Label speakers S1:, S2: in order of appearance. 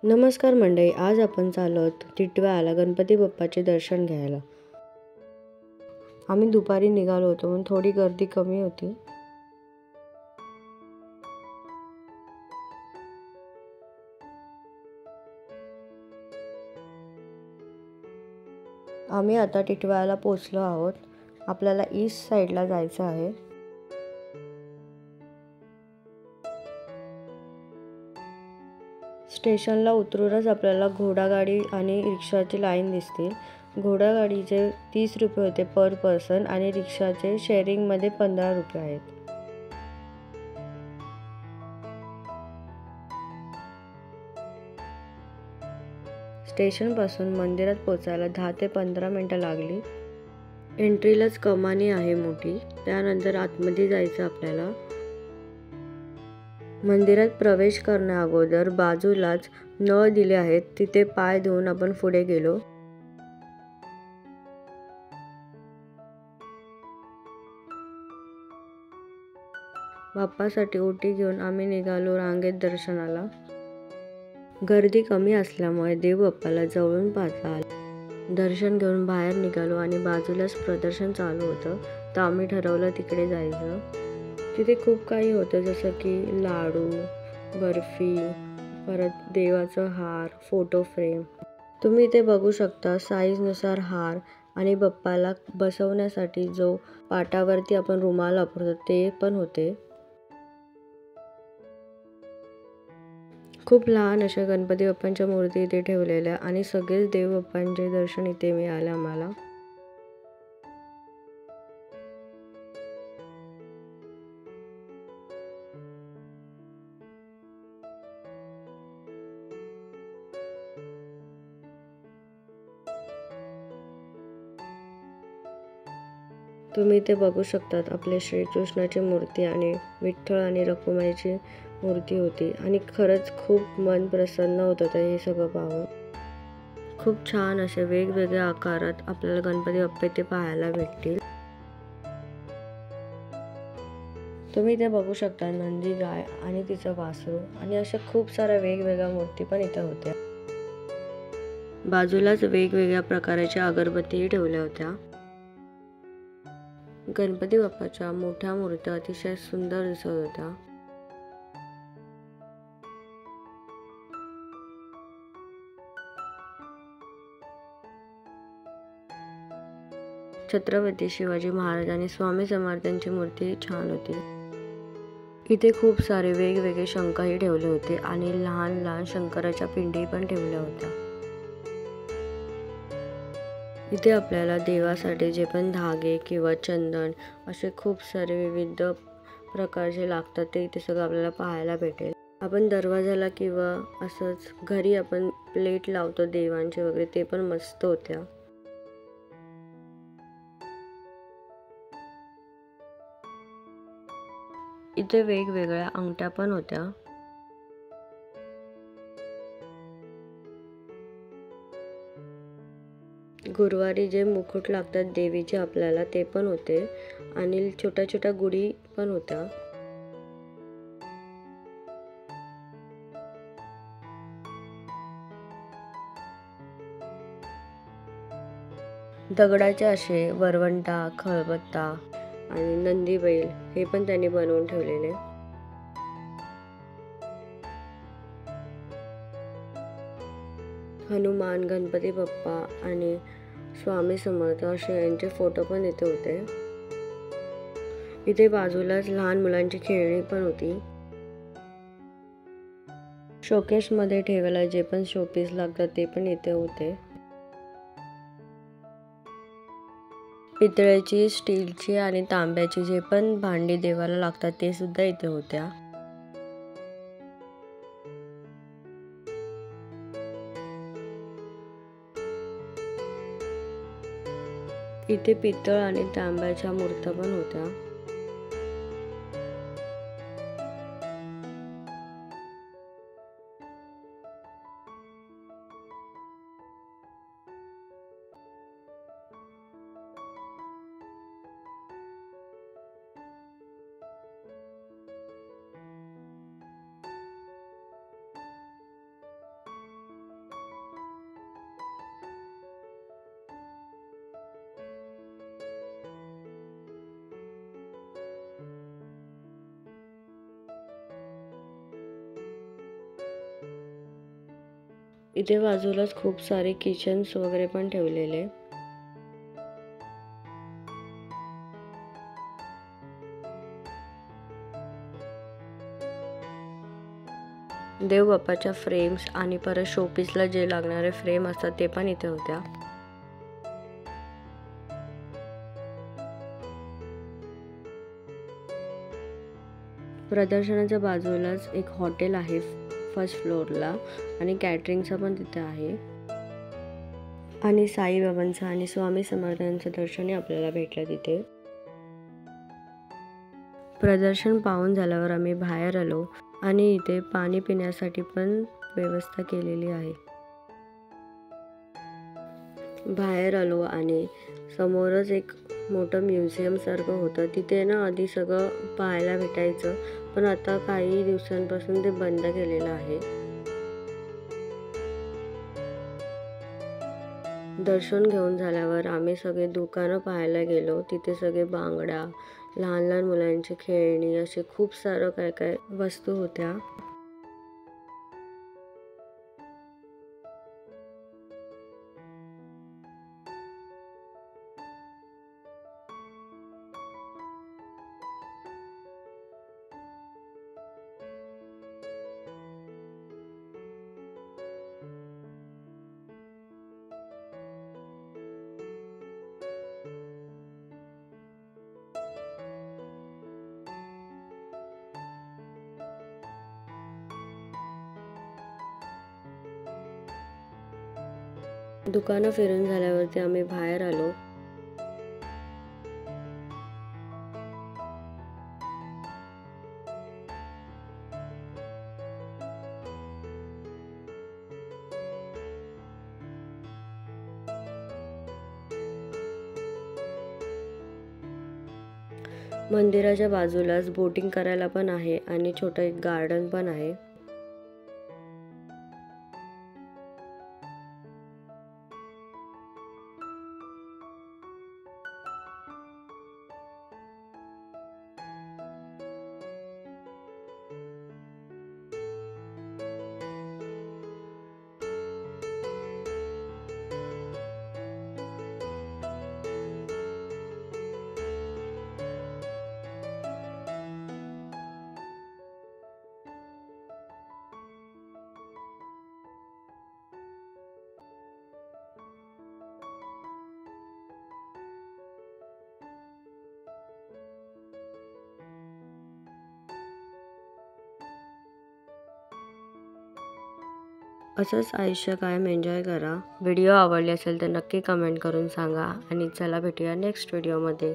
S1: नमस्कार मंडळी, आज आपण चाललो आहोत टिटवाळ्याला गणपती बाप्पाचे दर्शन घ्यायला. आम्ही दुपारी निघालो होतो म्हणून थोडी गर्दी कमी होती. आम्ही आता टिटवाळ्याला पोहोचलो आहोत. आपल्याला ईस्ट साईडला जायचं आहे. स्टेशनला उतरूनच आपल्याला घोडागाडी आणि रिक्षाची लाईन दिसतील. घोडागाडीचे 30 रुपये होते पर पर्सन आणि रिक्षाचे शेअरिंगमध्ये 15 रुपये आहेत. स्टेशनपासून मंदिरात पोचायला 10 ते 15 मिनिटं लागली. एंट्रीलाच कमानी आहे मोठी, त्यानंतर आतमध्ये जायचं आपल्याला. मंदिरात प्रवेश करण्या अगोदर बाजूलाच नळ दिले आहेत, तिथे पाय धुवून आपण पुढे गेलो. बाप्पासाठी ओटी घेऊन आम्ही निघालो रांगेत दर्शनाला. गर्दी कमी असल्यामुळे देव बाप्पाला जवळून पाहता आला. दर्शन घेऊन बाहेर निघालो आणि बाजूलाच प्रदर्शन चालू होतं, तर आम्ही ठरवलं तिकडे जायचं. तिथे खूप काही होतं, जसं की लाडू, बर्फी, परत देवाचं हार, फोटो फ्रेम. तुम्ही इथे बघू शकता साईजनुसार हार आणि बाप्पाला बसवण्यासाठी जो पाटावरती आपण रुमाल वापरतो ते पण होते. खूप लहान अशा गणपती बाप्पांच्या मूर्ती इथे ठेवलेल्या आणि सगळेच देव बाप्पांचे दर्शन इथे मिळाले आम्हाला. तुम्ही इथे बघू शकतात आपले श्रीकृष्णाची मूर्ती आणि विठ्ठल आणि रखुमाईची मूर्ती होती आणि खरंच खूप मन प्रसन्न होत होतं हे सगळं पाहून. खूप छान असे वेगवेगळ्या आकारात आपल्याला गणपती बाप्पा इथे पाहायला भेटतील. तुम्ही इथे बघू शकता नंदी गाय आणि तिचं वासरू आणि अशा खूप साऱ्या वेगवेगळ्या मूर्ती पण इथे होत्या. बाजूलाच वेगवेगळ्या प्रकारच्या अगरबत्तीही ठेवल्या होत्या. गणपती बाप्पाच्या मोठ्या मूर्त्या अतिशय सुंदर दिसत होत्या. छत्रपती शिवाजी महाराज आणि स्वामी समर्थांची मूर्ती छान होती. इथे खूप सारे वेगवेगळे शंखही ठेवले होते आणि लहान लहान शंकराच्या पिंडी पण ठेवल्या होत्या. इथे आपल्याला देवासाठी जे पण धागे किंवा चंदन असे खूप सारे विविध प्रकारचे लागतात ते इथे सगळं आपल्याला पाहायला भेटेल. आपण दरवाजाला किंवा असंच घरी आपण प्लेट लावतो देवांचे वगैरे, ते पण मस्त होत्या. इथे वेगवेगळ्या अंगठ्या पण होत्या. गुरुवारी जे मुकुट लागतात देवीचे आपल्याला ते पण होते आणि छोट्या छोट्या गुढी पण होत्या. दगडाचे असे वरवंटा, खळबत्ता आणि नंदी बैल हे पण त्यांनी बनवून ठेवलेले. हनुमान, गणपती बाप्पा आणि स्वामी समर्थ असे यांचे फोटो पण इथे होते. इथे बाजूलाच लहान मुलांची खेळणी पण होती. शोकेसमध्ये ठेवायला जे पण शोपीस लागतात ते पण इथे होते. पितळेची, स्टीलची आणि तांब्याची जे पण भांडी देवाला लागतात ते सुद्धा इथे होत्या. इथे पितळ आणि तांब्याच्या मूर्त्या पण होत्या. इथे बाजूलाच खूप सारे किचन्स वगैरे पण ठेवलेले. देव बाप्पाच्या फ्रेम्स आणि परत शोपीसला जे लागणारे फ्रेम असतात ते पण इथे होत्या. प्रदर्शनाच्या बाजूलाच एक हॉटेल आहे फर्स्ट फ्लोअरला आणि कॅटरिंगचं पण तिथे आहे. आणि साईबाबांचं आणि स्वामी समर्थांचं दर्शनही आपल्याला भेटलं तिथे. प्रदर्शन पाहून झाल्यावर आम्ही बाहेर आलो आणि इथे पाणी पिण्यासाठी पण व्यवस्था केलेली आहे. बाहेर आलो आणि समोरच एक मोठं म्युझियम सारखं होतं. तिथे ना आधी सगळं पाहायला भेटायचं, पण आता काही दिवसांपासून ते बंद केलेलं आहे. दर्शन घेऊन झाल्यावर आम्ही सगळे दुकानं पाहायला गेलो. तिथे सगळे बांगड्या, लहान लहान मुलांची खेळणी, असे खूप सारं काय काय वस्तू होत्या. दुकानं फिरून झाल्यावरती आम्ही बाहेर आलो. मंदिराच्या बाजूलाच बोटिंग करायला पण आहे आणि छोटं एक गार्डन पण आहे. असंच आयुष्य कायम एन्जॉय करा. व्हिडिओ आवडले असेल तर नक्की कमेंट करून सांगा आणि चला भेटूया नेक्स्ट व्हिडिओमध्ये.